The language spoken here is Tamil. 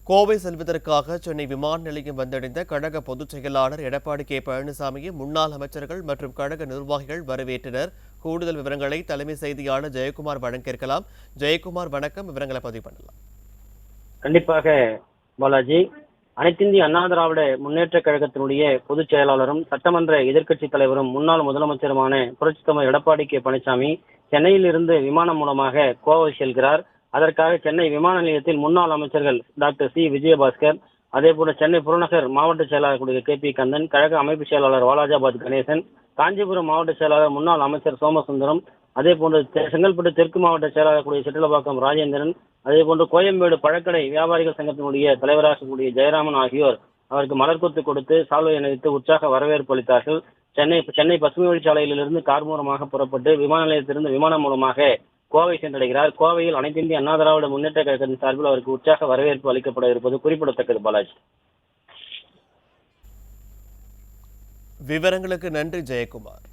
கோவை செல்வதற்காக சென்னை விமான நிலையம் வந்தடைந்த கழக பொதுச் செயலாளர் எடப்பாடி கே பழனிசாமியை முன்னாள் அமைச்சர்கள் மற்றும் கழக நிர்வாகிகள் வரவேற்றனர். கூடுதல் விவரங்களை தலைமை செய்தியாளர் ஜெயக்குமார் வழங்கியிருக்கலாம். ஜெயக்குமார், வணக்கம். விவரங்களை பதிவு பண்ணலாம். கண்டிப்பாக பாலாஜி, அனைத்திந்திய அண்ணா திராவிட முன்னேற்ற கழகத்தினுடைய பொதுச் செயலாளரும் சட்டமன்ற எதிர்க்கட்சித் தலைவரும் முன்னாள் முதலமைச்சருமான புரட்சித் தலைவர் எடப்பாடி கே பழனிசாமி சென்னையில் இருந்து விமானம் மூலமாக கோவை செல்கிறார். அதற்காக சென்னை விமான நிலையத்தில் முன்னாள் அமைச்சர்கள் டாக்டர் சி விஜயபாஸ்கர், அதே போல சென்னை புறநகர் மாவட்ட செயலாளர் கே பி கந்தன், கழக அமைப்பு செயலாளர் வாலாஜாபாத் கணேசன், காஞ்சிபுரம் மாவட்ட செயலாளர் முன்னாள் அமைச்சர் சோமசுந்தரம், அதே போன்று செங்கல்பட்டு தெற்கு மாவட்ட செயலாளர் சிற்றலப்பாக்கம் ராஜேந்திரன், அதே போன்று கோயம்பேடு பழக்கடை வியாபாரிகள் சங்கத்தினுடைய தலைவராக ஜெயராமன் ஆகியோர் அவருக்கு மலர்கொத்து கொடுத்து சால்வை அணிவித்து உற்சாக வரவேற்பு அளித்தார்கள். சென்னை பசுமை வழிச்சாலையிலிருந்து கார் மூலமாக புறப்பட்டு விமான நிலையத்திலிருந்து விமானம் மூலமாக கோவை சென்றடைகிறார். கோவையில் அனைத்து இந்திய அண்ணா திராவிட முன்னேற்ற கழகத்தின் சார்பில் அவருக்கு உற்சாக வரவேற்பு அளிக்கப்பட இருப்பது குறிப்பிடத்தக்கது. பாலாஜி, விவரங்களுக்கு நன்றி ஜெயக்குமார்.